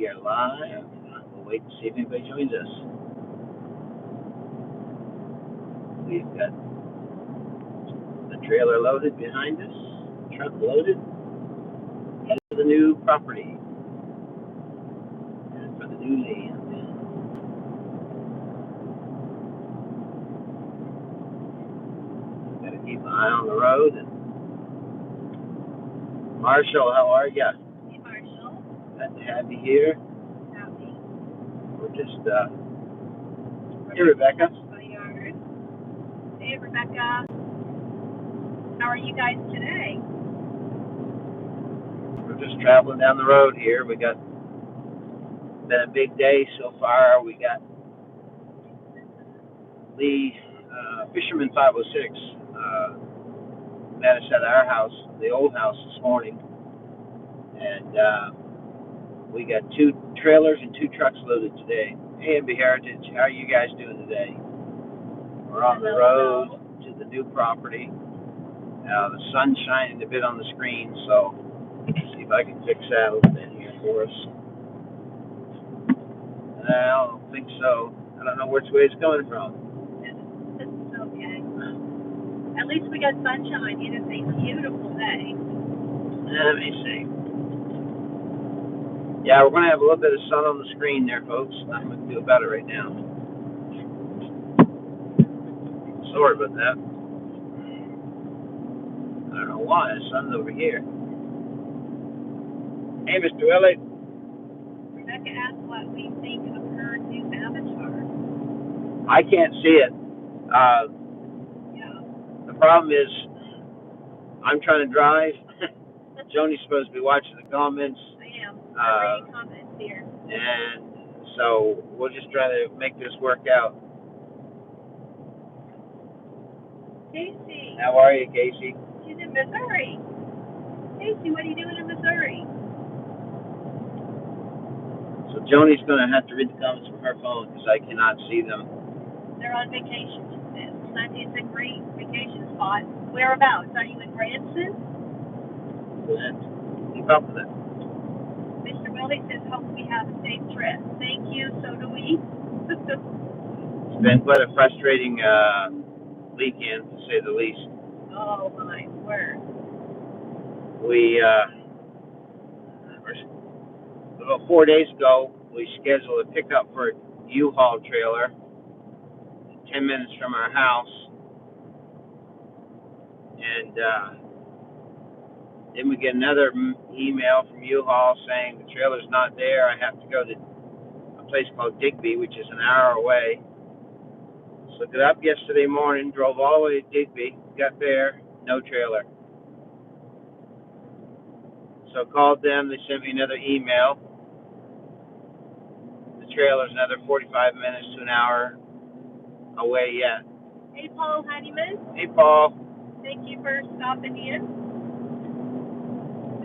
We are live. We'll wait to see if anybody joins us. We've got the trailer loaded behind us, truck loaded, headed to the new property and for the new land. Got to keep an eye on the road. And Marshall, how are ya? Hey, Marshall. Glad to have you here. Howdy. We're just hey, Rebecca. My yard. Hey, Rebecca. How are you guys today? We're just traveling down the road here. We got been a big day so far. We got the Fisherman 506 met us at our house, the old house, this morning, and we got 2 trailers and 2 trucks loaded today. A&B Heritage, how are you guys doing today? We're on the road to the new property. The sun's shining a bit on the screen, so let's see if I can fix that a little bit here for us. I don't think so. I don't know which way it's coming from. It's okay. At least we got sunshine. It is a beautiful day. Let me see. Yeah, we're going to have a little bit of sun on the screen there, folks. I'm going to feel better right now. Sorry about that. I don't know why. The sun's over here. Hey, Mr. Willie. Rebecca asked what we think of her new avatar. I can't see it. Yeah. The problem is, I'm trying to drive. Joni's supposed to be watching the comments. I am. I'm reading comments here. And so we'll just try to make this work out. Casey. How are you, Casey? She's in Missouri. Casey, what are you doing in Missouri? So Joni's going to have to read the comments from her phone because I cannot see them. They're on vacation. It's a great vacation spot. Whereabouts? Are you in Branson? Keep up with it. Mr. Willie says, hope we have a safe trip. Thank you. So do we. It's been quite a frustrating weekend, to say the least. Oh, my word. We, about 4 days ago, we scheduled a pickup for a U-Haul trailer 10 minutes from our house. And then we get another email from U-Haul saying the trailer's not there. I have to go to a place called Digby, which is an hour away. So got up yesterday morning, drove all the way to Digby, got there, no trailer. So called them, they sent me another email. The trailer's another 45 minutes to an hour away yet. Hey, Paul Honeyman. Hey, Paul. Thank you for stopping in.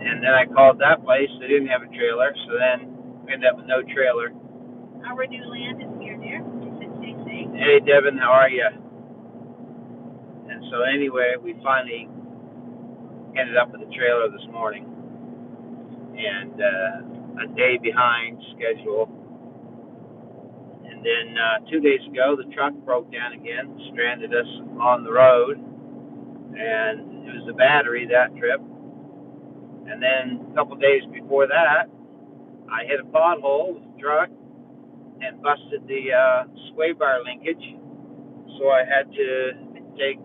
And then I called that place. They didn't have a trailer, so then we ended up with no trailer. Our new land is here, dear. Stay safe. Hey, Devin, how are you? And so anyway, we finally ended up with a trailer this morning. And a day behind schedule. And then 2 days ago, the truck broke down again, stranded us on the road. And it was the battery that trip. And then a couple days before that, I hit a pothole with the truck and busted the sway bar linkage. So I had to take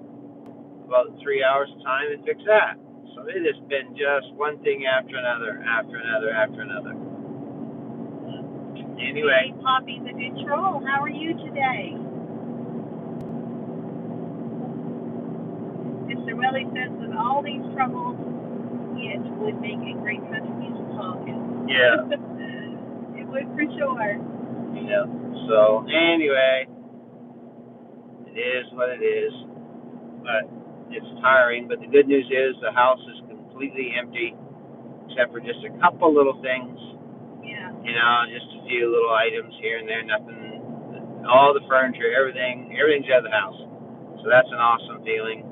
about 3 hours of time and fix that. So it has been just one thing after another, after another, after another. Anyway. Hey, Poppy the good troll. How are you today? Mr. Willie says with all these troubles, it would make a great country music song. Yeah. It would for sure. Yeah. So anyway, it is what it is. But it's tiring. But the good news is the house is completely empty, except for just a couple little things. Yeah. You know, just a few little items here and there. Nothing. All the furniture, everything's out of the house. So that's an awesome feeling.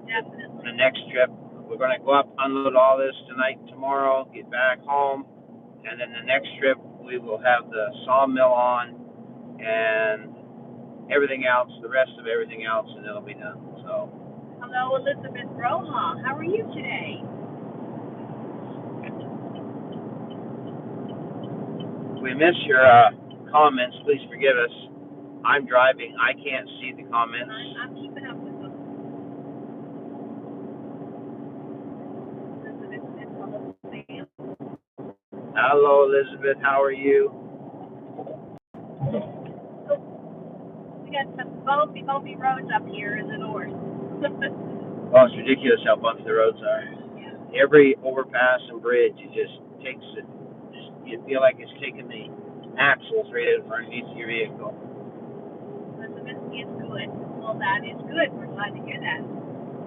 Definitely. The next trip, we're going to go up, unload all this tonight, tomorrow, get back home, and then the next trip we will have the sawmill on and everything else, the rest of everything else, and it'll be done. So. Hello, Elizabeth Roja. How are you today? If we miss your comments, please forgive us. I'm driving. I can't see the comments. I'm keeping up with them. Elizabeth said hello, Sam. Hello, Elizabeth. How are you? We got some bumpy roads up here in the north. Oh, it's ridiculous how bumpy the roads are. Yeah. Every overpass and bridge, it just takes it. You feel like it's taking the axles right out from underneath your vehicle. Elizabeth, it's good. Well, that is good. We're glad to hear that.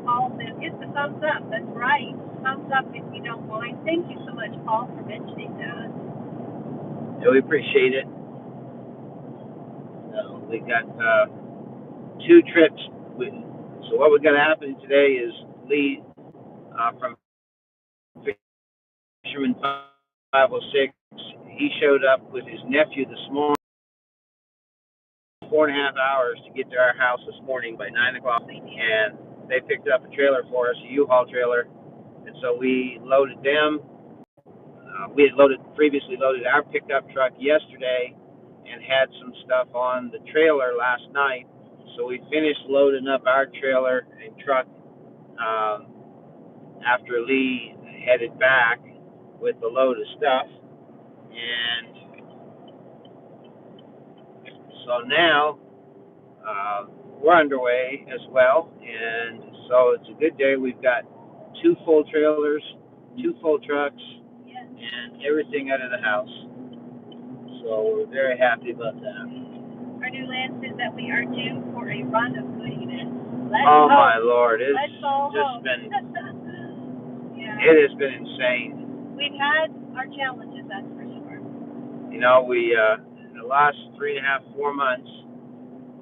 Paul says, hit the thumbs up. That's right. Thumbs up if you don't mind. Thank you so much, Paul, for mentioning that. Yeah, we appreciate it. We got 2 trips. So what we got happening today is Lee from Fisherman 506. He showed up with his nephew this morning. 4.5 hours to get to our house this morning by 9 o'clock, and they picked up a trailer for us, a U-Haul trailer, and so we loaded them. We had previously loaded our pickup truck yesterday and had some stuff on the trailer last night. So we finished loading up our trailer and truck after Lee headed back with the load of stuff. And so now we're underway as well. And so it's a good day. We've got 2 full trailers, 2 full trucks, and everything out of the house. So we're very happy about that. Our new land says that we are due for a run of goodiness. My Lord, it's just been yeah. It has been insane. We've had our challenges, that's for sure. You know, we in the last 3.5, 4 months,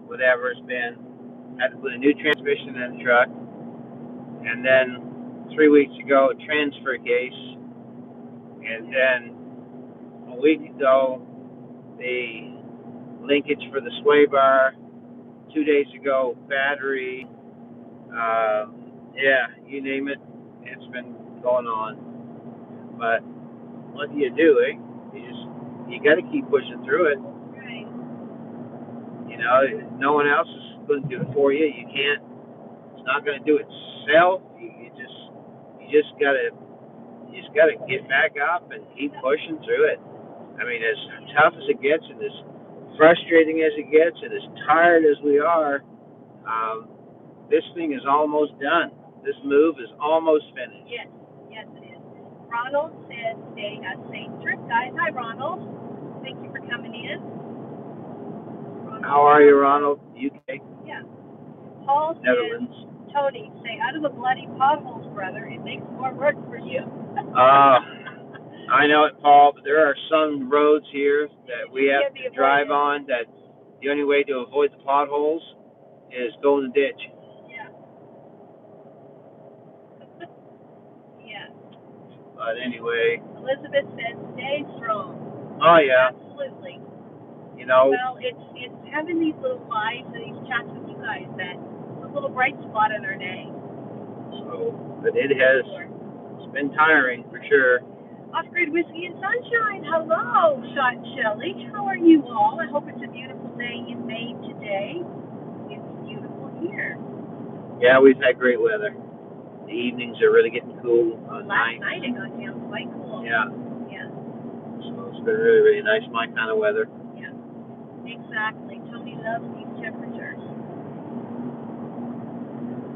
whatever it's been, had to put a new transmission in the truck, and then 3 weeks ago a transfer case, and then a week ago the linkage for the sway bar. 2 days ago, battery. Yeah, you name it, it's been going on. But what do you do, eh? You got to keep pushing through it. Right. You know, no one else is going to do it for you. You can't. It's not going to do itself. You just gotta get back up and keep pushing through it. I mean, as tough as it gets, and as frustrating as it gets, and as tired as we are, this thing is almost done. This move is almost finished. Yes, it is. Ronald said, "Stay a safe trip, guys." Hi, Ronald. Thank you for coming in. Ronald, how are you, Ronald? UK? Yeah. Paul Netherlands. Says, Tony, stay out of the bloody potholes, brother. It makes more work for you. I know it, Paul, but there are some roads here that we have to drive on that the only way to avoid the potholes is go in the ditch. Yeah. Yeah. But anyway. Elizabeth said, stay strong. Oh, yeah. Absolutely. You know. Well, it's having these little lives and these chats with you guys that's a little bright spot in our day. So, but it's been tiring for sure. Off-Grid Whiskey and Sunshine. Hello, Shelley. How are you all? I hope it's a beautiful day in Maine today. It's beautiful here. Yeah, we've had great weather. The evenings are really getting cool. Last night it got down quite cool. Yeah. Yeah. So it's been really, really nice. My kind of weather. Yeah. Exactly. Tony loves these temperatures.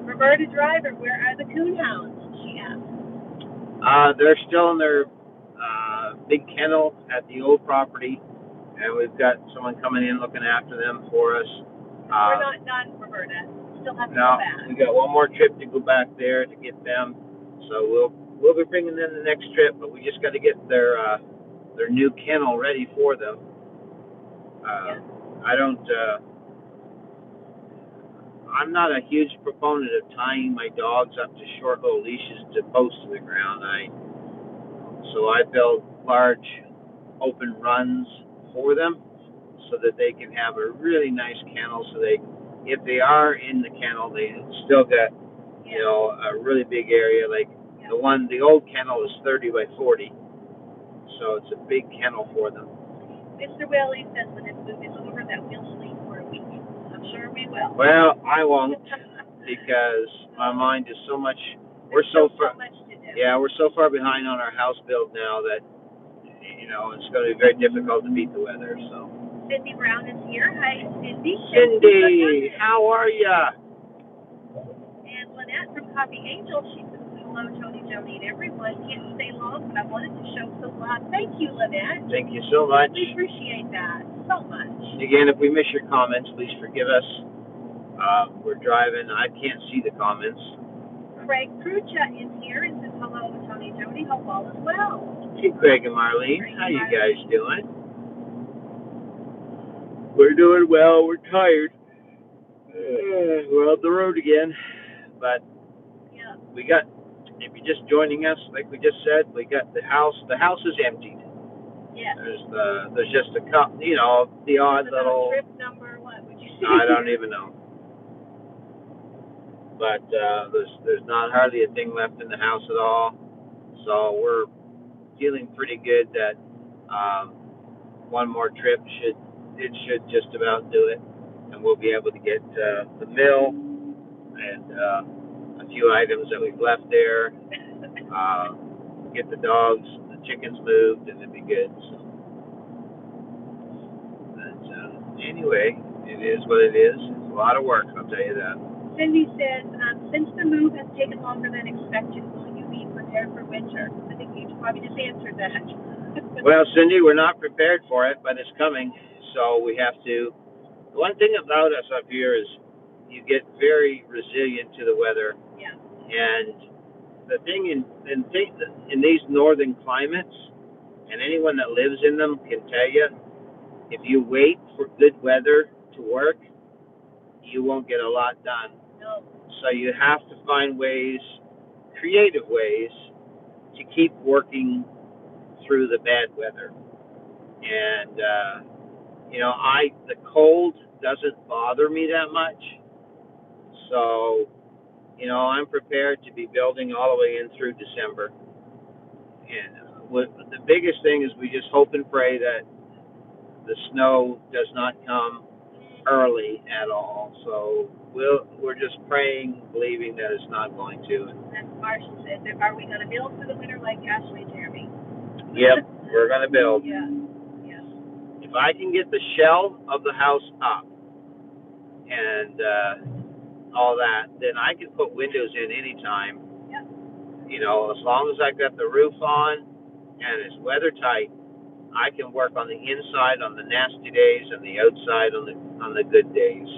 Roberta Driver, where are the coonhounds? She asked. They're still in their big kennel at the old property, and we've got someone coming in looking after them for us. We're not done, Roberta. Still have to go back. We got one more trip to go back there to get them. So we'll be bringing them the next trip, but we just got to get their new kennel ready for them. I'm not a huge proponent of tying my dogs up to short little leashes to posts in the ground. So I build large open runs for them so that they can have a really nice kennel. So if they are in the kennel, they still got, a really big area. Like the old kennel is 30 by 40, so it's a big kennel for them. Mr. Willie says when this move is over that we'll sleep for a week. I'm sure we will. Well, I won't, because my mind is so much. We're so far. Much to do. Yeah, we're so far behind on our house build now that it's going to be very difficult to beat the weather. So. Cindy Brown is here. Hi, Cindy. Cindy, how are ya? And Lynette from Coffee Angel, she says hello, Tony, Joni, and everyone. Can't stay long, but I wanted to show some love. Thank you, Lynette. Thank you so much. We appreciate that so much. Again, if we miss your comments, please forgive us. We're driving. I can't see the comments. Craig Prucha is here and says hello, Tony, Joni. Hope all is well. Hey, Craig and Marlene. How you guys doing? We're doing well. We're tired. We're on the road again. But we got, if you're just joining us, like we just said, we got the house. The house is emptied. Yeah. There's just a couple, the odd little. Trip number, what would you say? I don't even know. But there's not hardly a thing left in the house at all. So we're feeling pretty good that one more trip should just about do it, and we'll be able to get the mill and a few items that we've left there. Get the dogs, the chickens moved, and it'll be good. So, but anyway, it is what it is. It's a lot of work, I'll tell you that. Cindy says, since the move has taken longer than expected, will you be prepared for winter? I think you probably just answered that. Well, Cindy, we're not prepared for it, but it's coming. So we have to. The one thing about us up here is you get very resilient to the weather. Yeah. And the thing in these northern climates, and anyone that lives in them can tell you, if you wait for good weather to work, you won't get a lot done. No. So you have to find ways, creative ways, to keep working through the bad weather. And the cold doesn't bother me that much. So, I'm prepared to be building all the way in through December. And the biggest thing is we just hope and pray that the snow does not come early at all. So we're just praying, believing that it's not going to. And Marshall said, are we going to build for the winter like Ashley and Jeremy? Yep, we're going to build. Yeah. If I can get the shell of the house up and all that, then I can put windows in anytime. Yep. As long as I've got the roof on and it's weather tight, I can work on the inside on the nasty days and the outside on the good days.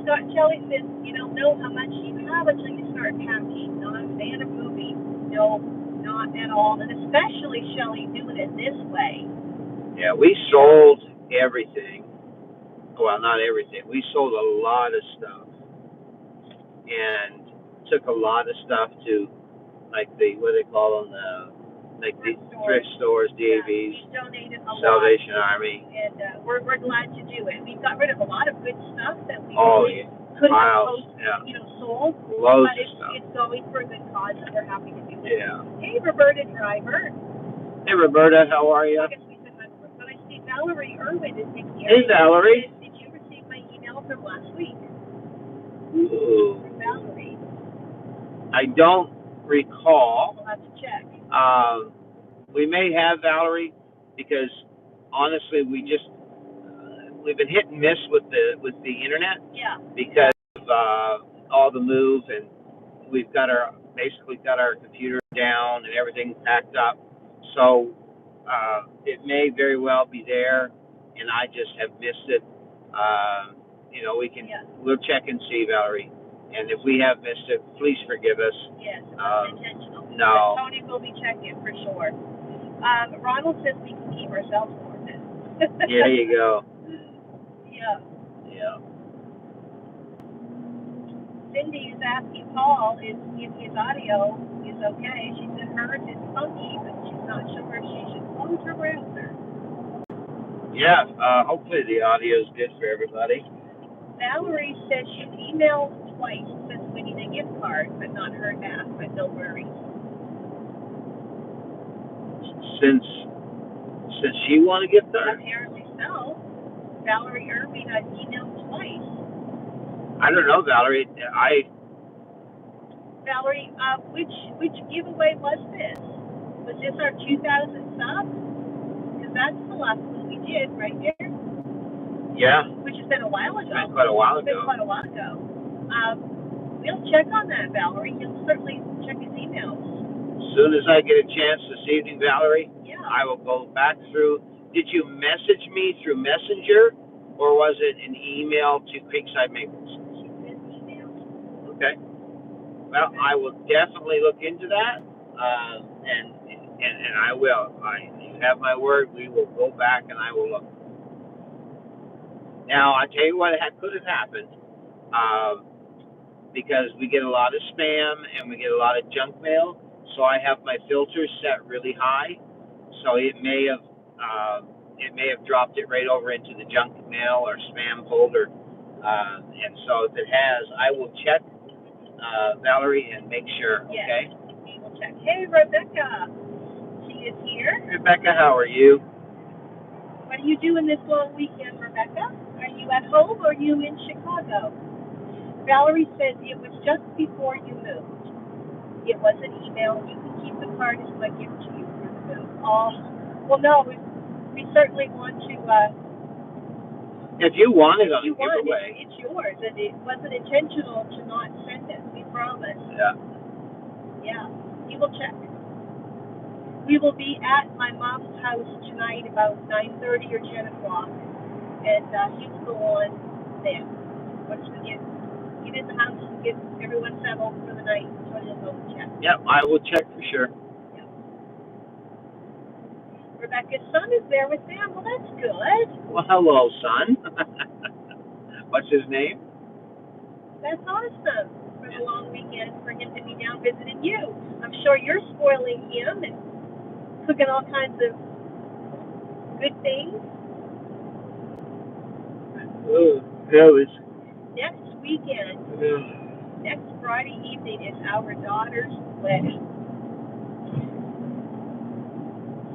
Scott Shelley says, you don't know how much you have until you start packing. Not a fan of moving. No, not at all. And especially Shelley doing it this way. Yeah, we sold everything. Well, not everything. We sold a lot of stuff, and took a lot of stuff to, like what do they call them, the thrift stores, DAVs, we donated a Salvation lot, Army, and we're glad to do it. We got rid of a lot of good stuff that we couldn't have sold. Loads but of stuff. It's going for a good cause, and we're happy to do it. Yeah. Hey, Roberta Driver. Hey, Roberta, how are you? But I see Valerie Irwin is in here. Hey, Valerie. Did you receive my email from last week? Ooh. From Valerie. I don't recall. We'll have to check. We may have, Valerie, because honestly, we've been hit and miss with the internet. Yeah. Because of all the move, and we've basically got our computer down and everything packed up. So it may very well be there, and I just have missed it. We'll check and see, Valerie. And if we have missed it, please forgive us. Yes, it's not intentional. No. But Tony will be checking for sure. Ronald says we can keep ourselves sorted. There you go. Yeah. Yeah. Cindy is asking Paul, is his audio, is okay. She said hers is funky, but she's not sure if she should close her browser. Yeah, hopefully the audio is good for everybody. Valerie says she's emailed twice since winning a gift card, but not heard back, but no worries. Since she won a gift card? Apparently so. Valerie Irving got emailed twice. I don't know, Valerie. Valerie, which giveaway was this? Was this our 2,000 subs? Because that's the last one we did, right there. Yeah. Which has been a while ago. It's been quite a while ago. We'll check on that, Valerie. He'll certainly check his emails. As soon as I get a chance this evening, Valerie, yeah. I will go back through. Did you message me through Messenger, or was it an email to Creekside Maples? An email. Okay. Well, I will definitely look into that, and I will. You have my word. We will go back and I will look. Now, I tell you what could have happened, because we get a lot of spam and we get a lot of junk mail. So I have my filters set really high, so it may have dropped it right over into the junk mail or spam folder. And so if it has, I will check, Valerie, and make sure. Yes. Okay. We will check. Hey, Rebecca, she is here. Rebecca, how are you? What are you doing this long weekend, Rebecca? Are you at home or are you in Chicago? Valerie says it was just before you moved. It was an email. You can keep the card as my gift to you for the move. Well, no, we certainly want to. If you want it on a giveaway, it's yours, and it wasn't intentional to not send it. We promise. Yeah. Yeah. He will check. We will be at my mom's house tonight about 9:30 or 10 o'clock, and he will go on then. Once we get in the house and get everyone settled for the night, so he'll go check. Yep, I will check for sure. Yep. Rebecca's son is there with them. Well, that's good. Well, hello, son. What's his name? That's awesome. For the long weekend, for him to be down visiting you. I'm sure you're spoiling him and cooking all kinds of good things. Oh, that was. Next weekend, next Friday evening is our daughter's wedding.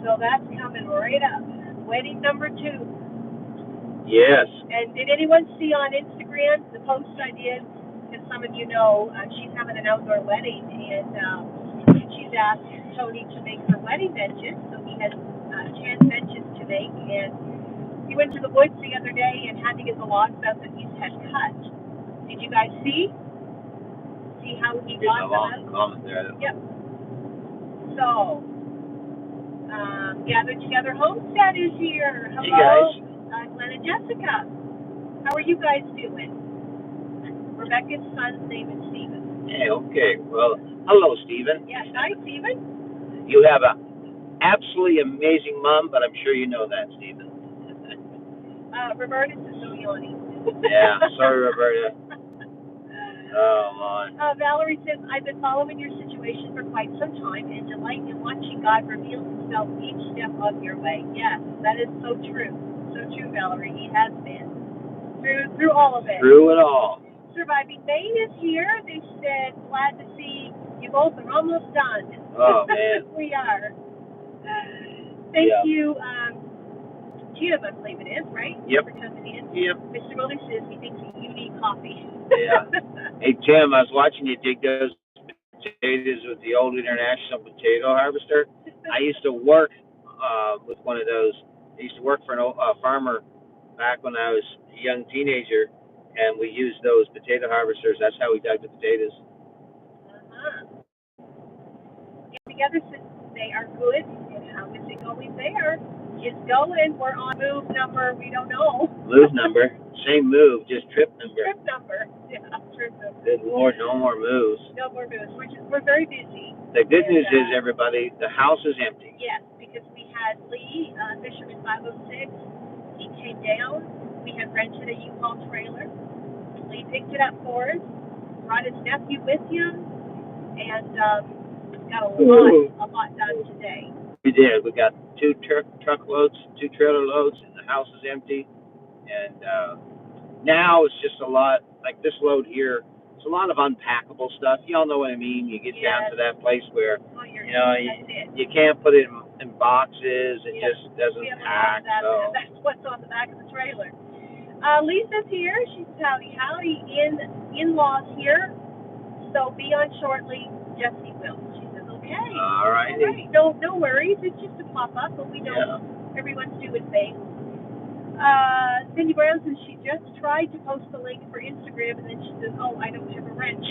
So that's coming right up. Wedding number 2. Yes. And did anyone see on Instagram the post I did? As some of you know, she's having an outdoor wedding, and she's asked Tony to make her wedding benches. So he has 10 benches to make, and he went to the woods the other day and had to get the logs out that he's had cut. Did you guys see? See how he got them out? Comment there. Yep. So, Gather Together Homestead is here. Hello. Hey guys. Glenn and Jessica. How are you guys doing? Rebecca's son's name is Stephen. Hey, okay. Well, hello, Stephen. Yes, hi, Stephen. You have a absolutely amazing mom, but I'm sure you know that, Stephen. Roberta Siciliani. Yeah, sorry, Roberta. Oh, Lord. Valerie says, I've been following your situation for quite some time and delight in watching God reveal himself each step of your way. Yes, that is so true. So true, Valerie. He has been. Through all of it. Through it all. Surviving Maine is here. They said, glad to see you both are almost done. Oh, man. We are. Thank you, Jim, I believe it is, right? Yep. For coming in. Yep. Mr. Willie says he thinks you need coffee. Yeah. Hey, Tim, I was watching you dig those potatoes with the old International Potato Harvester. I used to work with one of those. I used to work for a farmer back when I was a young teenager, and we used those potato harvesters. That's how we dug the potatoes. Together since they are good, and how is it going there? It's going. We're on move number, we don't know. Move number. Same move, just trip number. Trip number. Yeah, trip number. Good Lord, no more moves. No more moves. We're very busy. The good news is, everybody, the house is empty. Yes, because we had Lee, Fisherman 506. He came down. We had rented a U-Haul trailer. Lee picked it up for us, brought his nephew with him, and got a lot done today. We did. We got two truckloads, two trailer loads, and the house is empty. And now it's just a lot, like this load here, it's a lot of unpackable stuff. Y'all know what I mean. You get down to that place where, you can't put it in boxes. It just doesn't pack. So. That's what's on the back of the trailer. Lisa's here. She's howdy in-laws here. So be on shortly. Jesse will. She says, okay. All right. No worries. It's just a pop-up, but we know everyone's doing things. Cindy Brown says she just tried to post the link for Instagram, and then she says, oh, I don't have a wrench.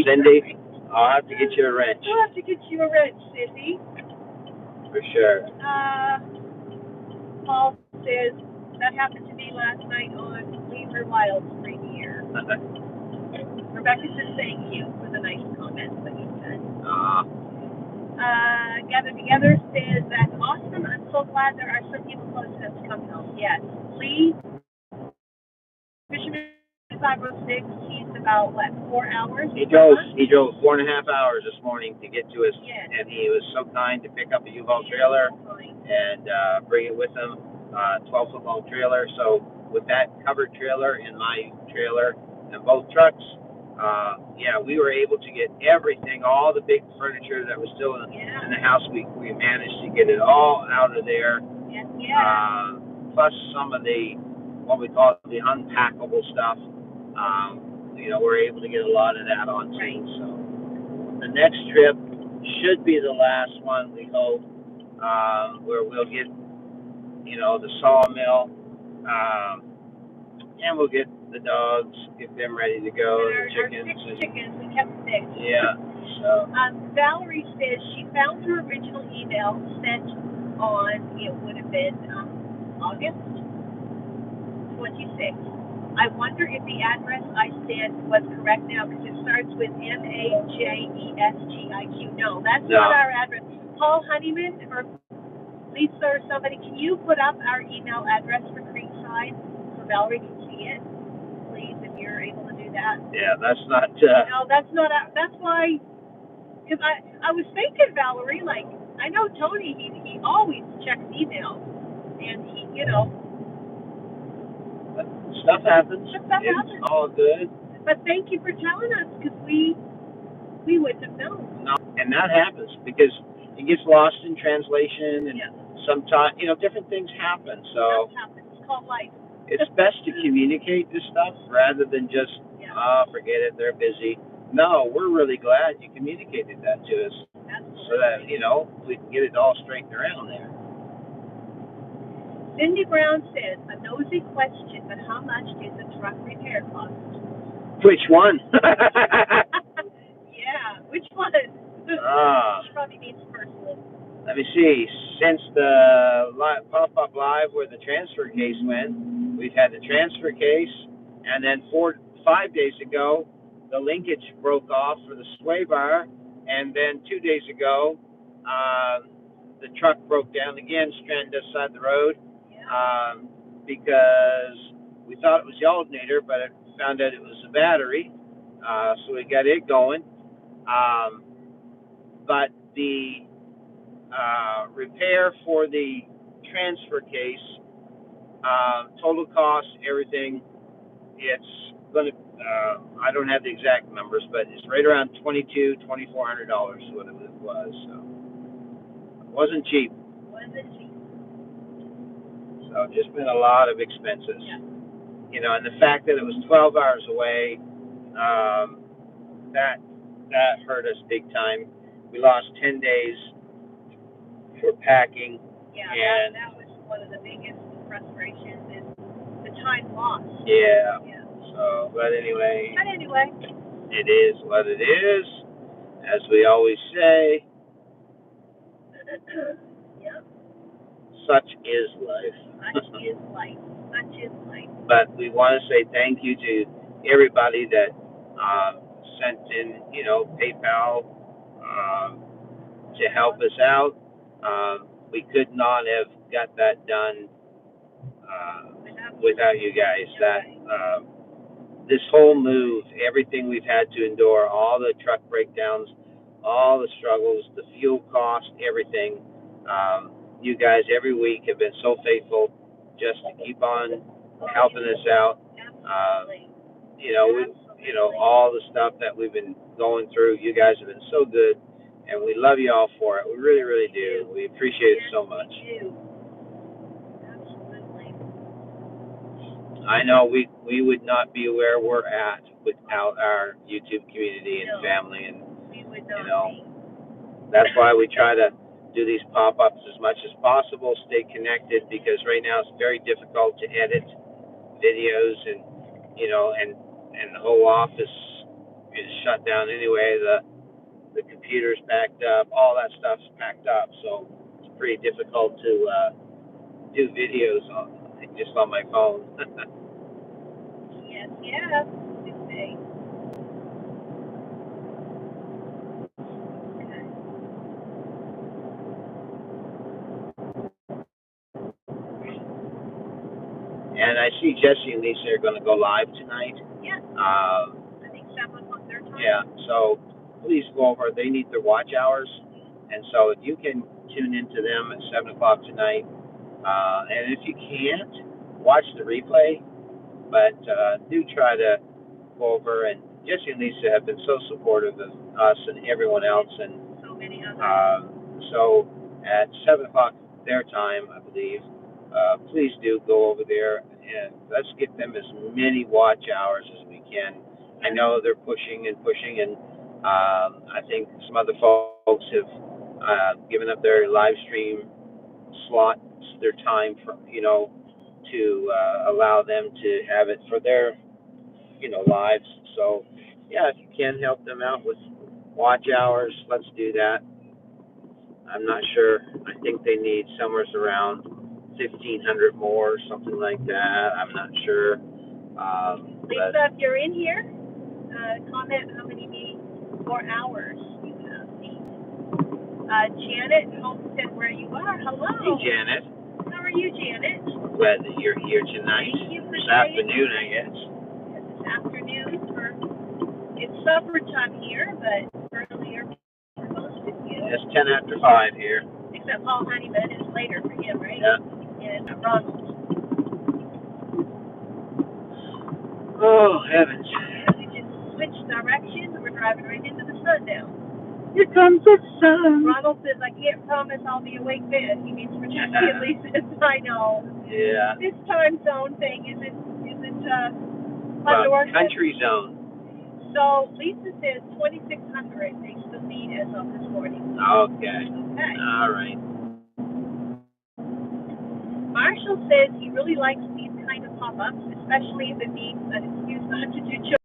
Cindy, I'll have to get you a wrench. We'll have to get you a wrench, Cindy. For sure. Paul says, that happened to me last night on Weaver Wild premiere. Rebecca says thank you for the nice comments that you said. Gather Together says, that's awesome. I'm so glad there are some people close enough to come home. Yes. Lee, Fisherman 506, he's about, 4 hours? He drove 4.5 hours this morning to get to us, yes. And he was so kind to pick up a U-Haul trailer and bring it with him, 12-foot long trailer. So with that covered trailer and my trailer and both trucks, we were able to get everything, all the big furniture that was still in the house. We managed to get it all out of there. Plus some of the, what we call the unpackable stuff. We're able to get a lot of that on too. Right. So the next trip should be the last one, we hope, where we'll get, the sawmill, and we'll get the dogs, get them ready to go, and the chickens. Our 6 chickens, we kept 6. Yeah. So. Valerie says she found her original email sent on, it would have been August 26th. I wonder if the address I sent was correct now, because it starts with MAJESGIQ. No, that's not our address. Paul Honeyman or Lisa or somebody, can you put up our email address for Creekside so Valerie can see it? Please, if you're able to do that. Yeah, that's not. No, that's not. That's why. Because I was thinking, Valerie, like, I know Tony, he always checks emails, and he, Stuff happens. Stuff happens. It's all good. But thank you for telling us, because we wouldn't have known. No, and that happens because it gets lost in translation, and sometimes, different things happen. So It's called life. It's best to communicate this stuff rather than just, forget it, they're busy. No, we're really glad you communicated that to us. Absolutely. So that, we can get it all straightened around there. Cindy Brown says, a nosy question, but how much is a truck repair cost? Which one? Yeah, which one? She probably means personally. Let me see. Since the Pop-Up Live where the transfer case went, we've had the transfer case, and then 5 days ago, the linkage broke off for the sway bar, and then 2 days ago, the truck broke down again, stranded aside the road, because we thought it was the alternator, but it found out it was the battery, so we got it going. But the repair for the transfer case, total cost, everything, it's going to, I don't have the exact numbers, but it's right around $2,400 is what it was. So it wasn't cheap. So just been a lot of expenses. And the fact that it was 12 hours away, that hurt us big time. We lost 10 days for packing. And that was one of the biggest frustrations is the time lost. Yeah. So, but anyway. It is what it is, as we always say. Such is life. Such is life. But we want to say thank you to everybody that sent in, PayPal to help us out. We could not have got that done without you guys. This whole move, everything we've had to endure, all the truck breakdowns, all the struggles, the fuel cost, everything. You guys every week have been so faithful just to keep on helping us out. Absolutely. All the stuff that we've been going through, you guys have been so good, and we love you all for it. We really, really do. We appreciate it so much. We do. Absolutely. I know we would not be where we're at without our YouTube community and family, and we would not be. That's why we try to do these pop-ups as much as possible, stay connected, because right now it's very difficult to edit videos, and and the whole office is shut down anyway. The computer's backed up, all that stuff's packed up, so it's pretty difficult to do videos just on my phone. Yes. We say. And I see Jesse and Lisa are going to go live tonight. Yeah. I think 7 o'clock their time. Yeah, so please go over. They need their watch hours. And so if you can tune into them at 7 o'clock tonight, and if you can't, watch the replay, but do try to go over. And Jesse and Lisa have been so supportive of us and everyone else. And so many others. So at 7 o'clock their time, I believe, please do go over there and let's get them as many watch hours as we can. I know they're pushing, and I think some other folks have given up their live stream slots, their time to allow them to have it for their lives. So yeah, if you can help them out with watch hours, let's do that. I'm not sure. I think they need somewhere around 1,500 more, something like that. I'm not sure. Lisa, if you're in here, comment how many more hours you have. Janet Homestead, where you are. Hello. Hey, Janet. How are you, Janet? Glad that you're here tonight. Thank you for this afternoon, I guess. This afternoon. It's supper time here, but earlier for most of you. It's 10 after 5 here. Except Paul Honeyman is later for him, right? Yeah. And Ronald. Oh, heavens. We just switched directions. We're driving right into the sun now. Here comes the sun. Ronald says, I can't promise I'll be awake then. He means for Jesse at least. I know. Yeah. This time zone thing isn't fun to work with. Country zone. So Lisa says 2,600 they still need as of this morning. Okay. All right. Marshall says he really likes these kind of pop-ups, especially if it means an excuse not to do chores.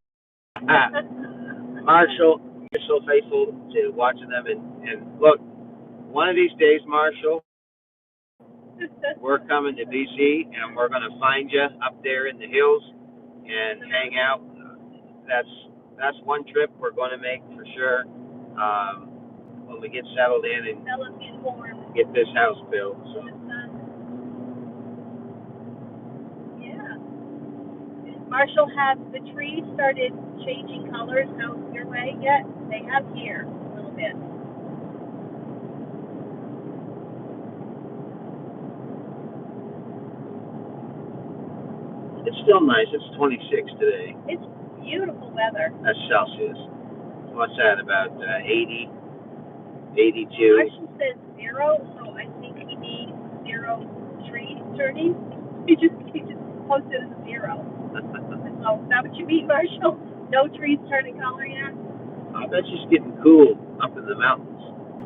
Marshall, you're so faithful to watching them, and look, one of these days, Marshall, we're coming to BC, and we're going to find you up there in the hills and hang out. That's one trip we're going to make for sure. When we get settled in and get this house built. So. Yeah. Marshall, have the trees started changing colors out your way yet? They have here a little bit. It's still nice. It's 26 today. It's beautiful weather. That's Celsius. What's that, about 80, 82? Marshall says 0, so I think he means 0 trees turning. He just posted as 0. So is that what you mean, Marshall? No trees turning color yet? I bet it's getting cool up in the mountains.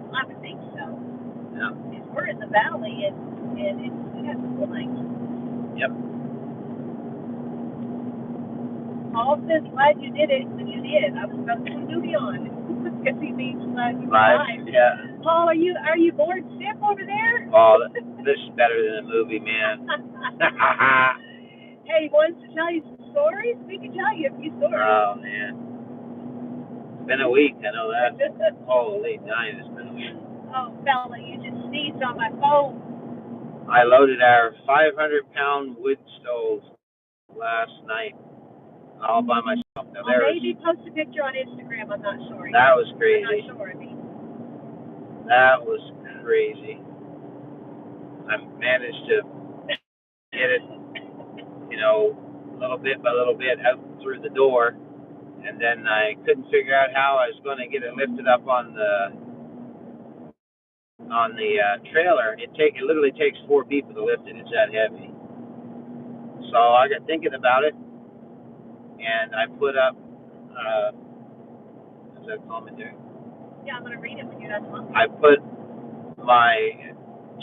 I would think so. Yeah. Because we're in the valley, and it has a cool night. Yep. Paul says, glad you did it when you did. I was about to do beyond. Because he means glad you died. Yeah. Paul, are you bored stiff over there? Oh, this is better than a movie, man. Hey, he wants to tell you some stories? We can tell you a few stories. Oh, man. It's been a week, I know that. Holy night, it's been a week. Oh, fella, you just sneezed on my phone. I loaded our 500-pound wood stove last night all by myself. Now, maybe post a picture on Instagram, I'm not sure. That was crazy. I'm not sure. That was crazy. I managed to get it, little bit by little bit out through the door, and then I couldn't figure out how I was going to get it lifted up on the trailer. It literally takes 4 people to lift it. It's that heavy. So I got thinking about it, and I put up. Is that commentary? Yeah, I'm gonna read it when you're done talking. I put my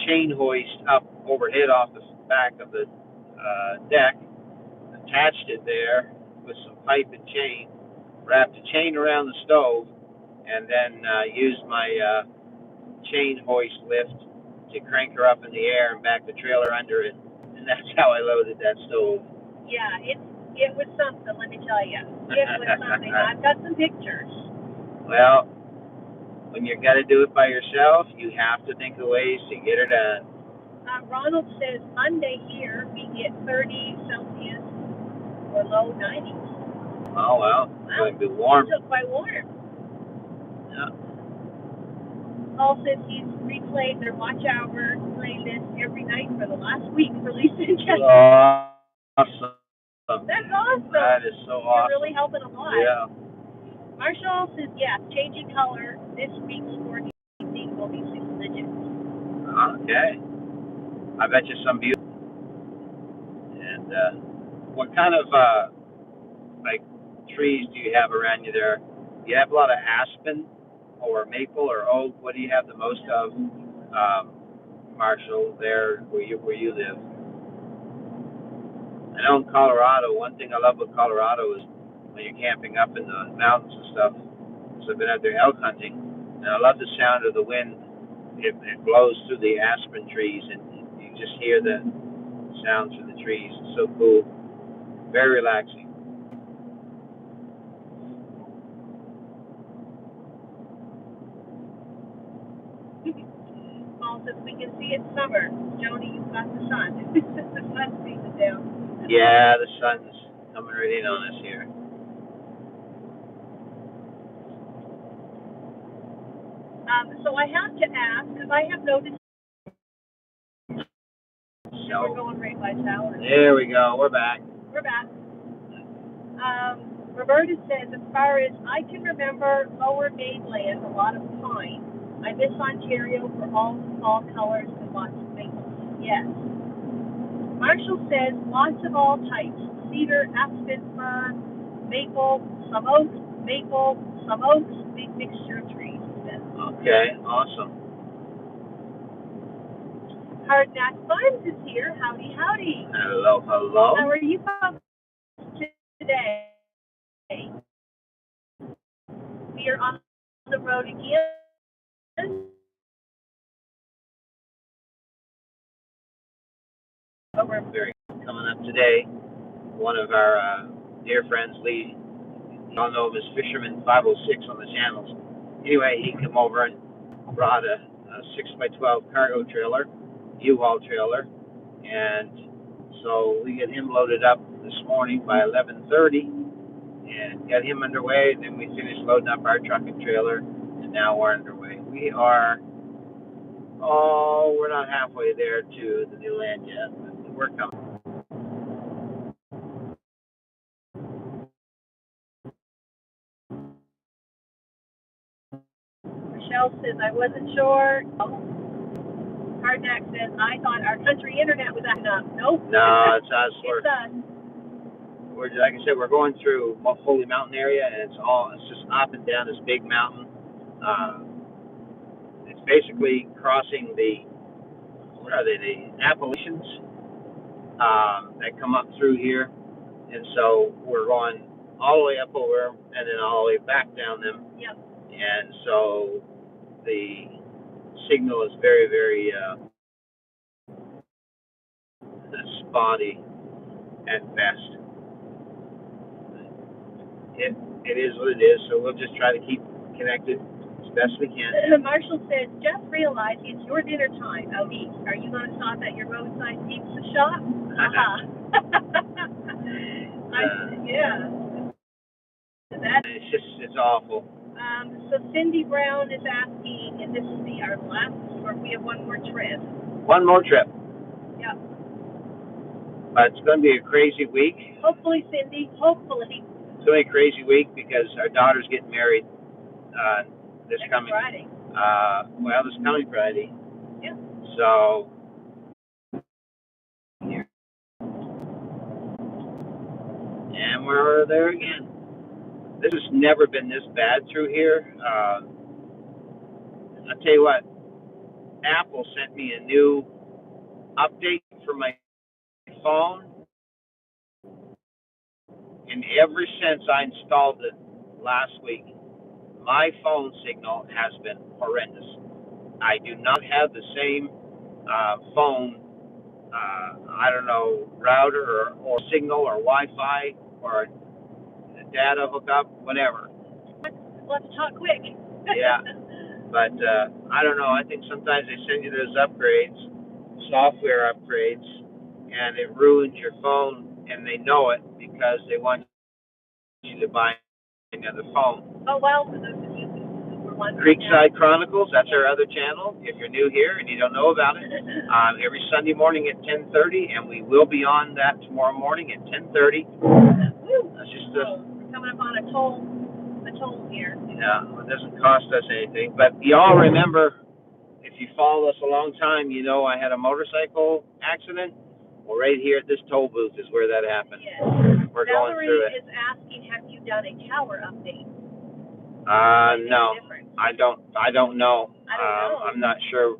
chain hoist up overhead off the back of the deck, attached it there with some pipe and chain, wrapped a chain around the stove, and then used my chain hoist lift to crank her up in the air and back the trailer under it, and that's how I loaded that stove. Yeah, it was something, let me tell you. It was something. I've got some pictures. Well, when you got to do it by yourself, you have to think of ways to get her done. Ronald says Monday here we get 30 Celsius or low 90s. Oh, well, it's going to be warm. It's quite warm. Yeah. Paul says he's replayed their watch hour playlist every night for the last week for Lisa and Jessica. Awesome. That's awesome. That is so awesome. You're really helping a lot. Yeah. Marshall says, yeah, changing color. This week's forecasting will be 6 digits. Okay. I bet you some beautiful. And what kind of trees do you have around you there? Do you have a lot of aspen or maple or oak? What do you have the most of, Marshall, there where you live? I know in Colorado, one thing I love about Colorado is when you're camping up in the mountains and stuff. So I've been out there elk hunting, and I love the sound of the wind. It blows through the aspen trees, and you just hear the sounds through the trees. It's so cool. Very relaxing. Paul says we can see it's summer. Joni, you've got the sun. The sun's beating down. Yeah, the sun's coming right in on us here. So I have to ask, because I have noticed we're going right by Tower. There we go. We're back. We're back. Roberta says, as far as I can remember, lower mainland, a lot of pine. I miss Ontario for all the fall colors and lots of maples. Yes. Marshall says, lots of all types. Cedar, aspen, fir, maple, some oaks, big mixture of trees. Okay, awesome. Hardknack Farms is here. Howdy, howdy. Hello, hello. How are you folks today? We are on the road again. We're very coming up today. One of our dear friends, Lee, you all know him as Fisherman 506 on the channels. Anyway, he came over and brought a 6x12 cargo trailer, U-Haul trailer, and so we get him loaded up this morning by 11:30 and got him underway. Then we finished loading up our truck and trailer, and now we're underway. We're not halfway there to the new land yet, but we're coming. Michelle says, I wasn't sure. Hardknack says, I thought our country internet was acting up. Nope. No, it's us. It's us. We're, like I said, we're going through Holy Mountain area, and it's just up and down this big mountain. It's basically crossing the Appalachians that come up through here, and so we're going all the way up over them and then all the way back down them. Yep. And so the signal is very, very spotty at best. It is what it is, so we'll just try to keep connected as best we can. Marshall says, just realized it's your dinner time out east. Are you going to stop at your roadside pizza shop? Yeah. It's awful. So Cindy Brown is asking, is this will be our last, or we have one more trip. One more trip. Yeah. But it's going to be a crazy week. Hopefully, Cindy. Hopefully. It's going to be a crazy week because our daughter's getting married this Next coming Friday. Well, this coming Friday. Yeah. So. And we're there again. This has never been this bad through here. I'll tell you what, Apple sent me a new update for my phone, and ever since I installed it last week, my phone signal has been horrendous. I do not have the same phone, I don't know, router or signal or Wi-Fi or data hookup, whatever. Let's talk quick. Yeah. But I don't know. I think sometimes they send you those upgrades, software upgrades, and it ruins your phone, and they know it because they want you to buy another phone. Oh, well, for those of you who were wondering. Creekside Chronicles, that's our other channel. If you're new here and you don't know about it, every Sunday morning at 10:30, and we will be on that tomorrow morning at 10:30. That's just we're coming up on a toll here. Yeah, it doesn't cost us anything. But y'all remember, if you follow us a long time, you know I had a motorcycle accident. Well, right here at this toll booth is where that happened. Yes. We're Valerie going through it. is asking, have you done a tower update? No, I don't know. I don't know. I'm not sure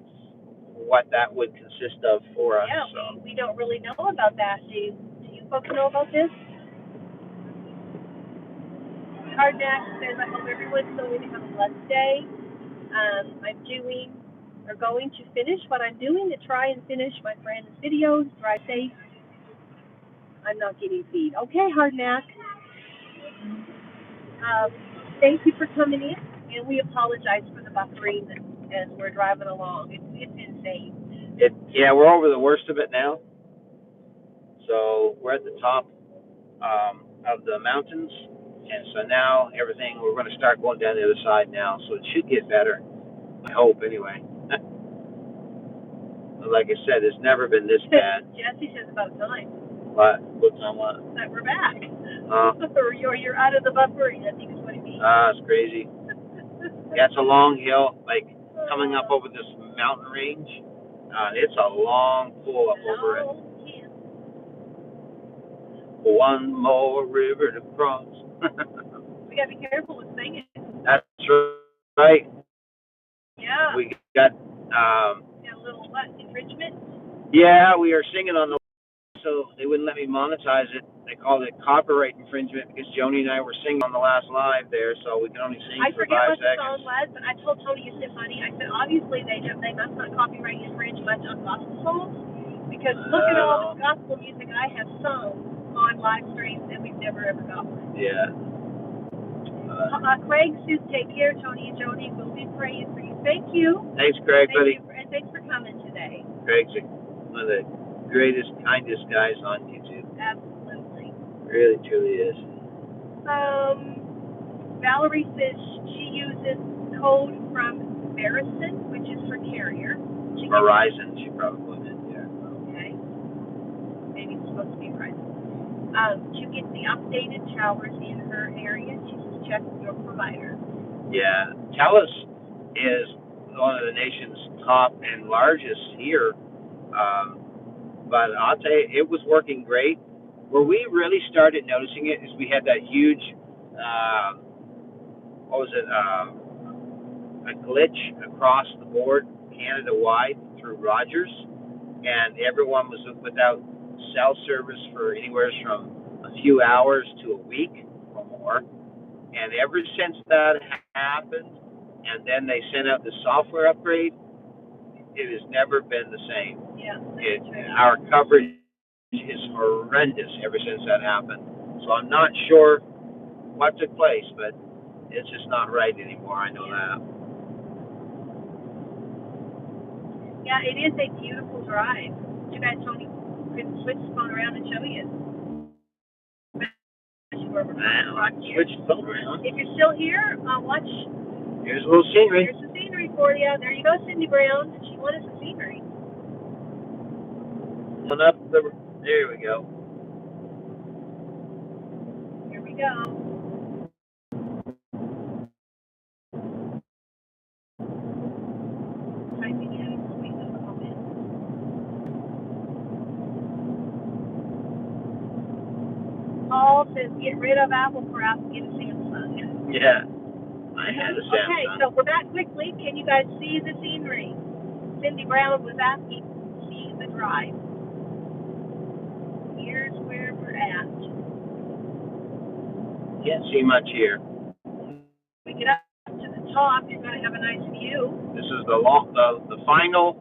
what that would consist of for us. Yeah, so. we don't really know about that. Do you folks know about this? Hardnack says, I hope everyone's going to have a blessed day. I'm going to finish what I'm doing to try and finish my friend's videos. Drive safe. I'm not getting feed. Okay, Hardnack. Thank you for coming in, and we apologize for the buffering as we're driving along. It's insane. Yeah, we're over the worst of it now. So we're at the top of the mountains. And so now we're going to start going down the other side now, so it should get better. I hope, anyway. Like I said, it's never been this bad. Jesse says about time. What? What's on what? That we're back. Or you're out of the buffering, I think is what it means. It's crazy. Yeah, it's a long hill, like coming up over this mountain range. It's a long pull up over it. One more river to cross. We gotta be careful with singing. That's right. Yeah. We got a little what, infringement? Yeah, we are singing on the, so they wouldn't let me monetize it. They called it copyright infringement because Joni and I were singing on the last live there, so we can only sing for 5 seconds. I forget what the song was, but I told Tony, you said, honey, I said, obviously they must not copyright infringe much on gospel songs, because look at all the gospel music I have sung on live streams and we've never ever got one. Yeah. Craig says, take care, Tony and Joni. We'll be praying for you. Thank you. Thanks, Craig, buddy. And thanks for coming today. Craig's one of the greatest, kindest guys on YouTube. Absolutely. Really, truly is. Valerie says she uses code from Verizon, which is for carrier. Verizon, she probably meant, yeah. Okay. Maybe it's supposed to be Verizon. To get the updated towers in her area, she says check with your provider. Yeah. TELUS is one of the nation's top and largest here. But I'll tell you, it was working great. Where we really started noticing it is we had that huge, a glitch across the board, Canada-wide, through Rogers, and everyone was without cell service for anywhere from a few hours to a week or more. And ever since that happened, and then they sent out the software upgrade, it has never been the same. Yeah, our coverage is horrendous ever since that happened. So I'm not sure what took place, but it's just not right anymore. I know that. Yeah, it is a beautiful drive. Too bad Tony couldn't switch the phone around and show you. Switch the phone around. If you're still here, watch. Here's a little scenery. Here's the scenery for you. There you go, Cindy Brown. She wanted some scenery. One up the. There we go. Here we go. Typing in. Wait a moment. Paul says, get rid of Apple crap and get a Samsung. Yeah. I had a Samsung. Okay, so we're back quickly. Can you guys see the scenery? Cindy Brown was asking to see the drive. Here's where we're at. Can't see much here. We get up to the top, you're going to have a nice view. This is the final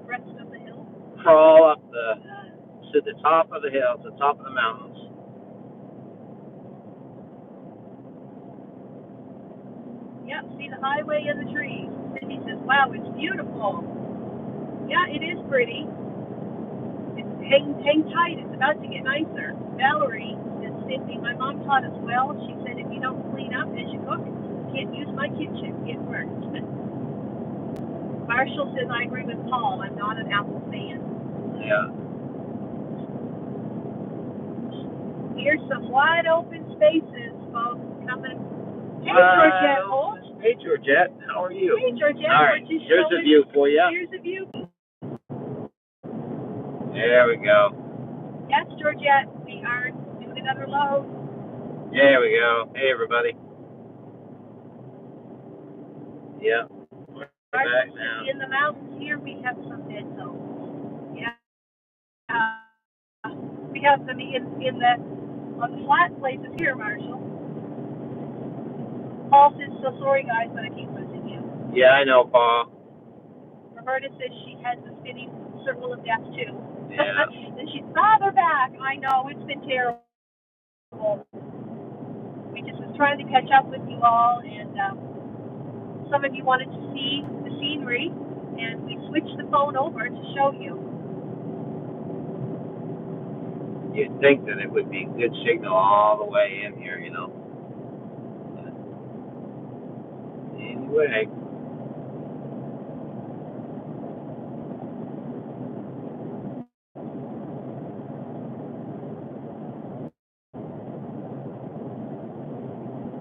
Rest of the hill. crawl up to the top of the hill, to the top of the mountains. Yep, see the highway and the trees. Cindy says, wow, it's beautiful. Yeah, it is pretty. Hang tight, it's about to get nicer. Valerie says, Cindy, my mom taught us well. She said, if you don't clean up as you cook, you can't use my kitchen. Get worked. Marshall says, I agree with Paul. I'm not an Apple fan. Yeah. Here's some wide open spaces, folks, coming. Hey, Georgette Holt. Hey, Georgette. How are you? Hey, Georgette. All right. Here's a view for you. Here's a view. There we go. Yes, Georgette. We are doing another load. There we go. Hey, everybody. Yeah. We're back now. In the mountains here, we have some dead zones. Yeah. We have them on the flat places here, Marshall. Paul says, so sorry, guys, but I keep losing you. Yeah, I know, Paul. Roberta says she has the spinning circle of death, too. Yeah. And she's, they're back. I know, it's been terrible. We just was trying to catch up with you all, and some of you wanted to see the scenery, and we switched the phone over to show you. You'd think that it would be good signal all the way in here, you know. But anyway.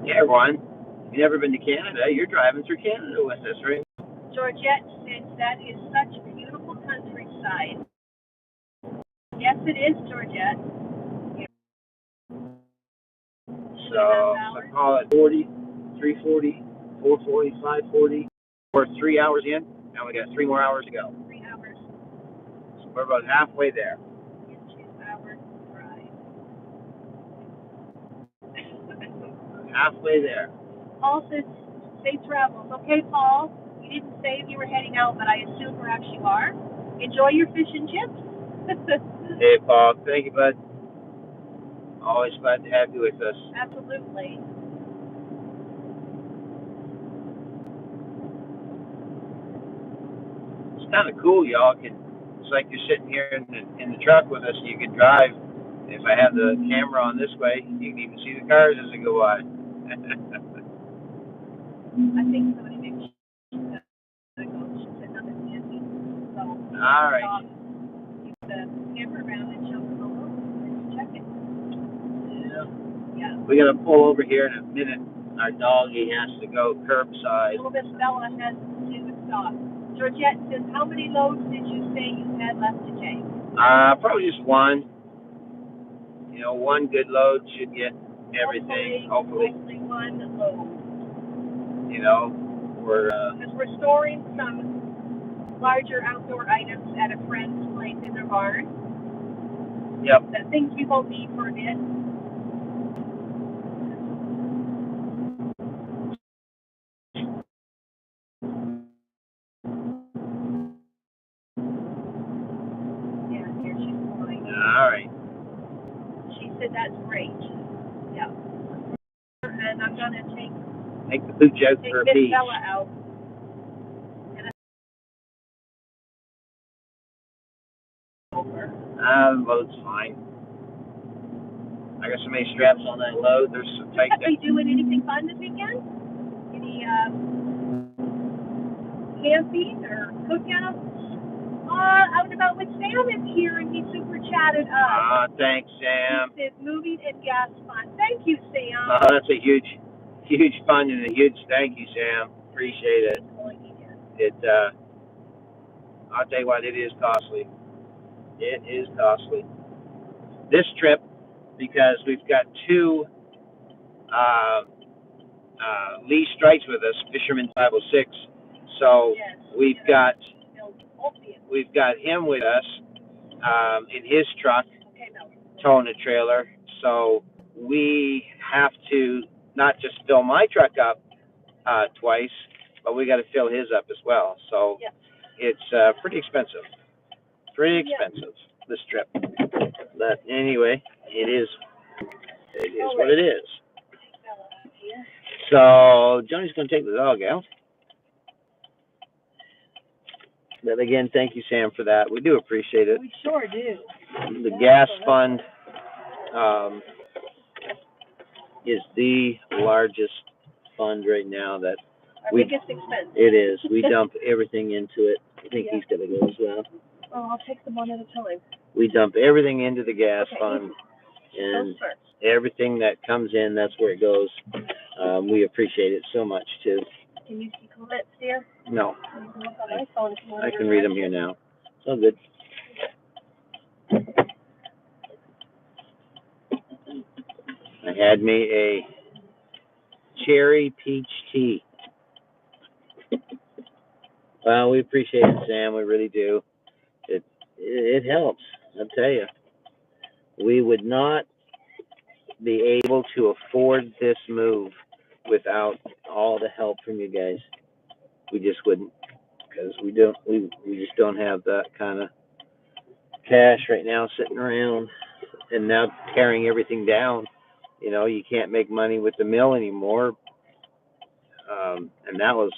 Hey, everyone. If you've never been to Canada, you're driving through Canada with us, right? Georgette says that is such a beautiful countryside. Yes, it is, Georgette. So I call it 40, 340, 440, 540. We're 3 hours in. Now we got 3 more hours to go. 3 hours. So we're about halfway there. In 2 hours drive. Halfway there. Paul says, safe travels. Okay, Paul, you didn't say if you were heading out, but I assume perhaps you are. Enjoy your fish and chips. Hey, Paul. Thank you, bud. Always glad to have you with us. Absolutely. It's kind of cool, y'all. It's like you're sitting here in the truck with us. You can drive. If I have the camera on this way, you can even see the cars as they go by. I think somebody maybe she's sitting on the candy. So, all right. Keep the camera around and show them over and check it. Yeah. We got to pull over here in a minute. Our doggy has to go curbside. Little Miss Bella has to stop. Georgette says, how many loads did you say you had left to take? Probably just one. You know, one good load should get everything. Hopefully one load. You know, because we're storing some larger outdoor items at a friend's place in their barn. Yep. That things we won't need for a bit. Yeah, here she's flying. All right. She said that's great. Yeah. And I'm gonna take the pooch out for a Miss piece. Bella out. The load's fine. I got so many straps on that load. There's some tight. Are you doing anything fun this weekend? Any camping or cookout, out and about with Sam is here, and he super chatted us. Thanks, Sam. He says moving and gas fund. Thank you, Sam. That's a huge fund and a huge thank you, Sam. Appreciate it. I'll tell you what, it is costly. It is costly. This trip, because we've got two Lee Strikes with us, Fisherman 506. So Yes, we've got him with us in his truck, towing a trailer. So we have to not just fill my truck up twice, but we got to fill his up as well. So it's pretty expensive. This trip. But anyway, it is what it is. So Johnny's going to take the dog out. But again, thank you, Sam, for that. We do appreciate it. We sure do. The gas fund is the largest fund right now that our biggest expense. It is. We dump everything into it. I think he's going to go as well. Oh, I'll take them one at a time. We dump everything into the gas fund, and everything that comes in, that's where it goes. We appreciate it so much, too. Can you see comments there? No. Can you look on my phone if you want I can read them here now. It's all good. I had me a cherry peach tea. Well, we appreciate it, Sam. We really do. It helps. I'll tell you. We would not be able to afford this move without all the help from you guys. We just wouldn't, because we just don't have that kind of cash right now sitting around, and now tearing everything down. You know, you can't make money with the mill anymore, and that was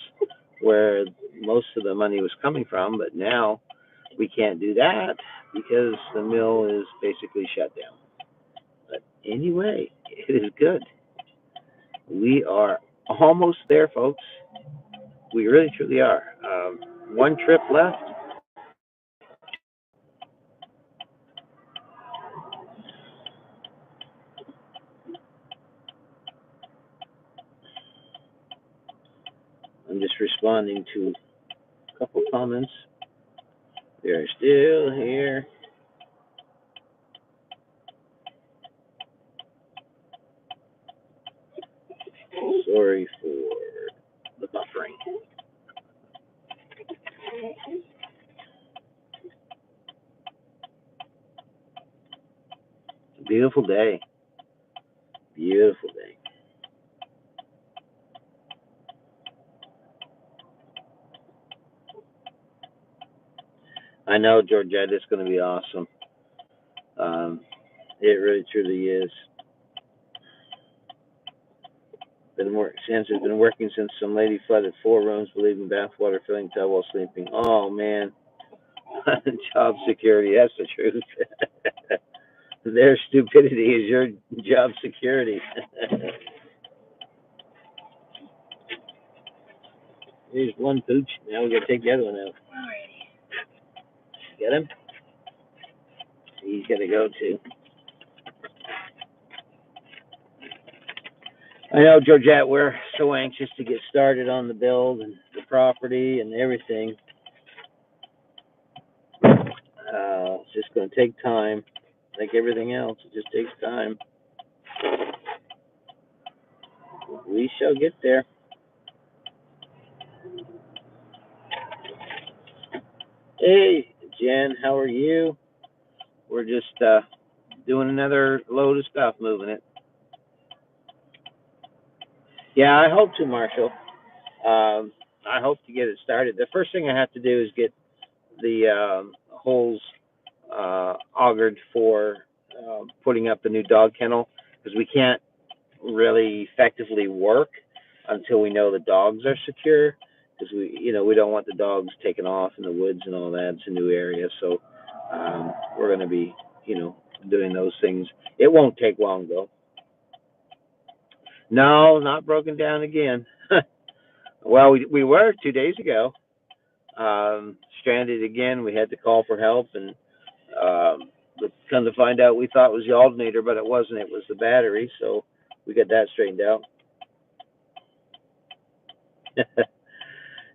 where most of the money was coming from. But now we can't do that because the mill is basically shut down. But anyway, it is good. We are almost there, folks. We really, truly are. One trip left. I'm just responding to a couple comments. They're still here. Sorry for the buffering. It's a beautiful day. Beautiful day. I know, Georgette, it's going to be awesome. It really, truly is. Sam's has been working since some lady flooded 4 rooms, believing bathwater filling tub while sleeping. Oh, man. Job security, that's the truth. Their stupidity is your job security. Here's one pooch. Now we got to take the other one out. Get him? He's got to go too. I know, Georgette, we're so anxious to get started on the build and the property and everything. It's just going to take time. Like everything else, it just takes time. We shall get there. Hey, Jen, how are you? We're just doing another load of stuff, moving it. Yeah, I hope to, Marshall. I hope to get it started. The first thing I have to do is get the holes augured for putting up the new dog kennel, because we can't really effectively work until we know the dogs are secure, because we don't want the dogs taken off in the woods and all that. It's a new area, so we're going to be doing those things. It won't take long though. No, not broken down again. Well, we were 2 days ago. stranded again. We had to call for help, and but come to find out, we thought it was the alternator, but it wasn't. It was the battery. So we got that straightened out.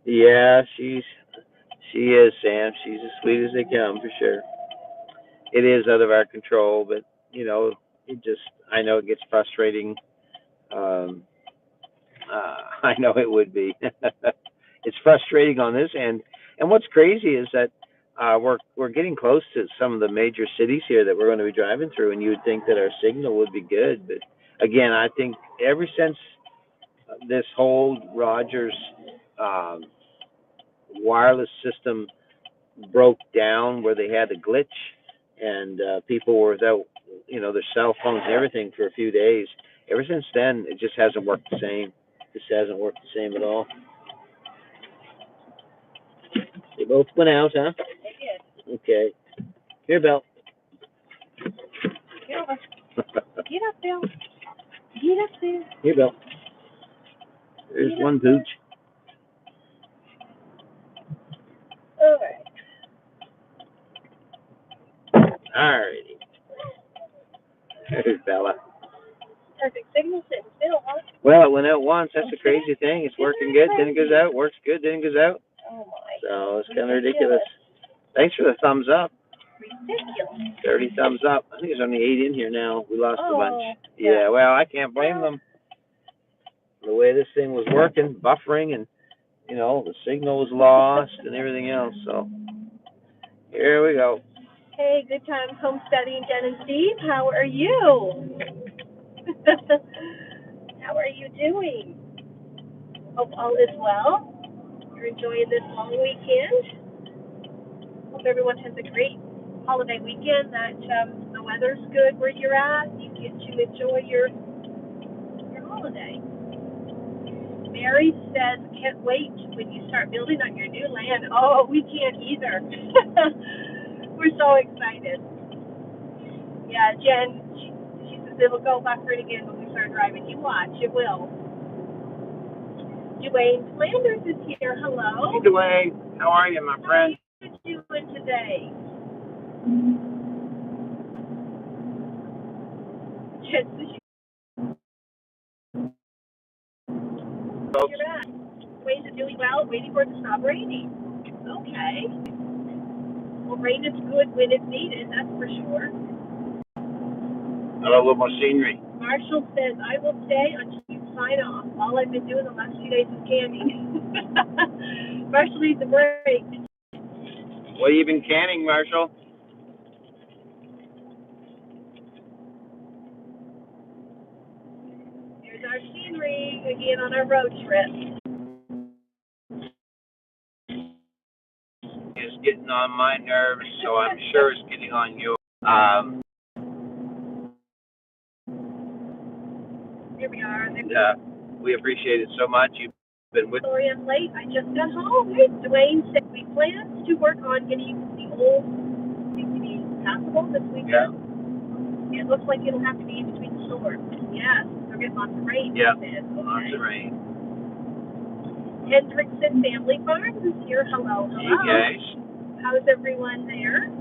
Yeah, she is, Sam. She's as sweet as they come, for sure. It is out of our control, but it just, I know it gets frustrating. Um, I know it would be. It's frustrating on this end, and what's crazy is that we're getting close to some of the major cities here that we're going to be driving through, and you would think that our signal would be good, but again, I think ever since this whole Rogers um, wireless system broke down, where they had a glitch, and people were without, their cell phones and everything for a few days. Ever since then, it just hasn't worked the same. Just hasn't worked the same at all. They both went out, huh? They did. Okay. Here, Belle. Get over. Get up, Bill. Get up there. Here, Belle. There's one pooch. All right. Alrighty. There's Bella. Perfect signal sitting still, huh? Well, it went out once. That's the crazy thing. It's working good, then it goes out. Works good, then it goes out. Oh my. So it's kind of ridiculous. Thanks for the thumbs up. Ridiculous. 30 thumbs up. I think there's only 8 in here now. We lost a bunch. Yeah. Yeah, well, I can't blame them. The way this thing was working, buffering, and, the signal was lost and everything else. So here we go. Hey, good times homesteading, Jen and Steve. How are you? How are you doing? Hope all is well. You're enjoying this long weekend. Hope everyone has a great holiday weekend, that the weather's good where you're at. You get to enjoy your holiday. Mary says, can't wait when you start building on your new land. Oh, we can't either. We're so excited. Yeah, Jen, she says it'll go buffering again when we start driving. You watch, it will. Dwayne Flanders is here. Hello. Hey, Dwayne. How are you, my friend? How are you doing today? Jen, you're back. Dwayne's doing well, waiting for it to stop raining. Okay. Well, rain is good when it's needed, that's for sure. I love a little more scenery. Marshall says, I will stay until you sign off. All I've been doing the last few days is canning. Marshall needs a break. What have you been canning, Marshall? Here's our scenery again on our road trip. It's getting on my nerves, so I'm sure it's getting on yours. Here we are. We appreciate it so much. You've been with. Sorry I'm late. I just got home. Hey, Dwayne said we plan to work on getting the old CCD passable this weekend. Yeah. It looks like it'll have to be in between storms. Yes, we're getting lots of rain. Yeah, lots of rain. Hendrickson Family Farms is here. Hello, hello. Hey guys. How's everyone there?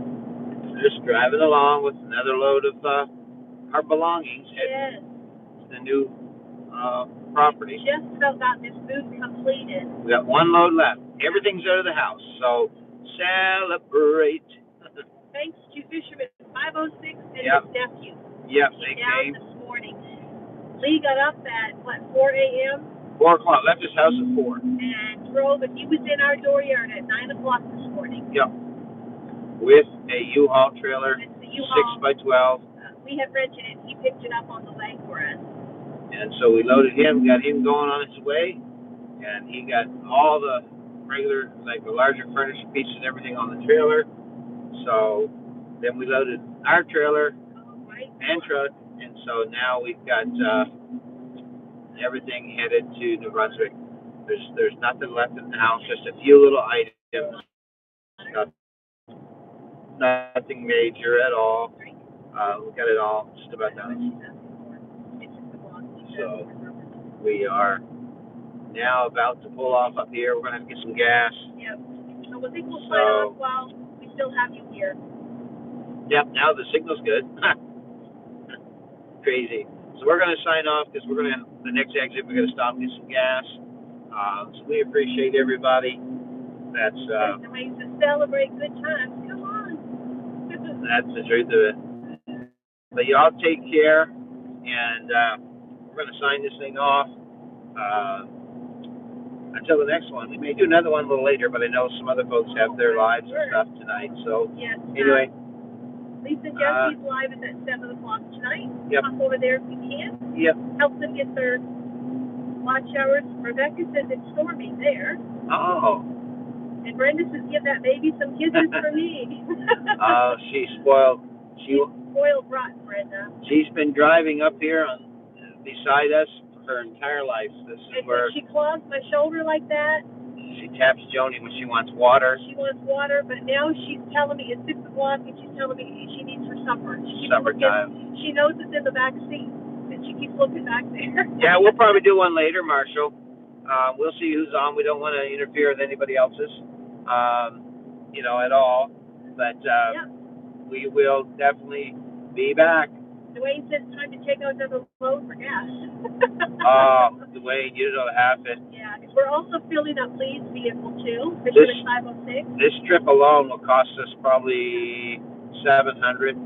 Just driving along with another load of our belongings. Yes. The new property. Just about got this move completed. We got one load left. Everything's out of the house, so celebrate. Thanks to Fisherman 506 and Yep. his nephew. Yep, they down came. this morning. Lee got up at 4 a.m. 4 o'clock. Left his house at 4. And drove, and he was in our dooryard at 9 o'clock this morning. Yep. With a U-Haul trailer, It's the U-Haul. 6 by 12. We had rented it. He picked it up on the way for us. And so we loaded him, got him going on his way, and he got all the regular, like the larger furniture pieces and everything on the trailer. So then we loaded our trailer and truck, and so now we've got everything headed to New Brunswick. There's nothing left in the house, just a few little items, nothing major at all. We got it all just about done. So we are now about to pull off up here. We're going to get some gas. Yep. So I think we'll sign off while we still have you here. Yep, now the signal's good. Crazy. So we're going to sign off because we're going to, the next exit, we're going to stop and get some gas. So we appreciate everybody. That's the way to celebrate good times. Come on. That's the truth of it. But y'all take care, and we're going to sign this thing off. Until the next one. We may do another one a little later, but I know some other folks have their lives and stuff tonight. So yes, anyway. Lisa Jesse's live is at 7 o'clock tonight. Yep. Hop over there if you can. Yep. Help them get their watch hours. Rebecca says it's storming there. Oh. And Brenda says, give that baby some kisses for me. Oh, she's spoiled. She's spoiled rotten, Brenda. She's been driving up here beside us for her entire life. This is where she clogs my shoulder like that. She taps Joni when she wants water. She wants water, but now she's telling me it's 6 o'clock and she's telling me she needs her supper. Supper time. She knows it's in the back seat, and she keeps looking back there. Yeah, we'll probably do one later, Marshall. We'll see who's on. We don't want to interfere with anybody else's, at all. But we will definitely be back. Dwayne says it's time to take out another load for gas. Oh, Dwayne, you don't have it. Yeah, because we're also filling up Lee's vehicle too. This 506. This trip alone will cost us probably $700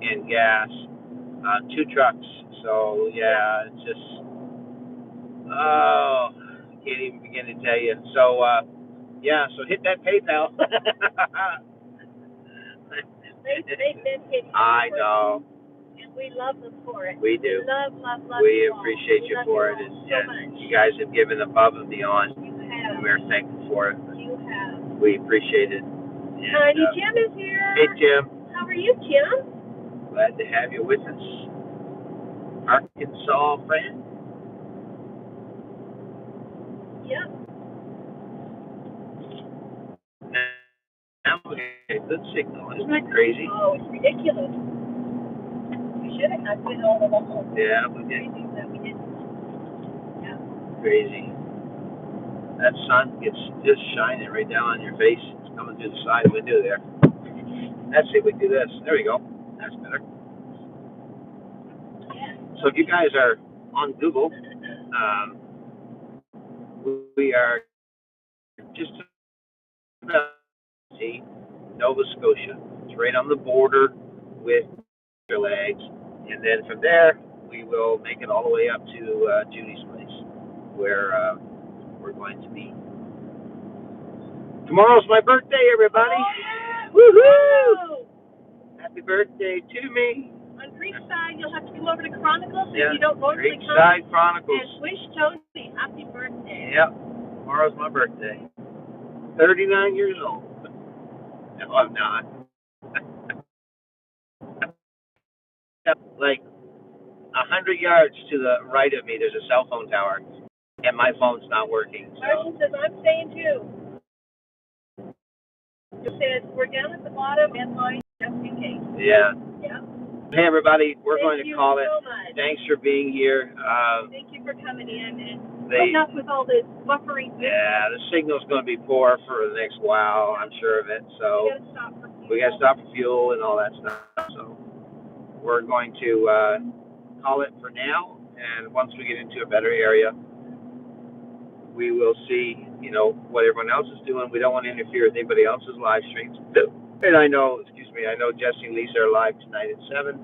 in gas, 2 trucks. So yeah, it's just can't even begin to tell you. So so hit that PayPal. They've been hitting. I know. And we love them for it. We do. Love we you appreciate you for it. And you guys have given above and beyond. You have. And we're thankful for it. You have. We appreciate it. Tiny Jim is here. Hey, Jim. How are you, Jim? Glad to have you with us. Arkansas friend. Yep. Now we get a good signal. Isn't that crazy? Oh, it's ridiculous. We should have had it all along. Yeah, we did. That we didn't. Yeah. Crazy. That sun gets just shining right down on your face. It's coming through the side of the window there. Let's see if we can do this. There we go. That's better. Yeah. So if you guys are on Google, we are just see Nova Scotia. It's right on the border with your legs, and then from there we will make it all the way up to Judy's place, where we're going to be. Tomorrow's my birthday, everybody! Oh, yeah. Woohoo! Happy birthday to me! On Creekside, you'll have to come over to Chronicles if yeah, you don't normally come. Creekside Chronicles. And wish Tony happy birthday. Yep, tomorrow's my birthday. 39 years old. No, I'm not. Like 100 yards to the right of me, there's a cell phone tower, and my phone's not working. Marshall says, I'm staying too. It says, we're down at the bottom and line just in case. Yeah. Yeah. Hey, everybody, we're going to call it. So much. Thanks for being here. Thank you for coming in and putting up with all this buffering. Yeah, the signal's going to be poor for the next while, I'm sure of it. So we got to stop for fuel and all that stuff. So we're going to call it for now, and once we get into a better area, we will see, what everyone else is doing. We don't want to interfere with anybody else's live streams. And I know Jesse and Lisa are live tonight at 7.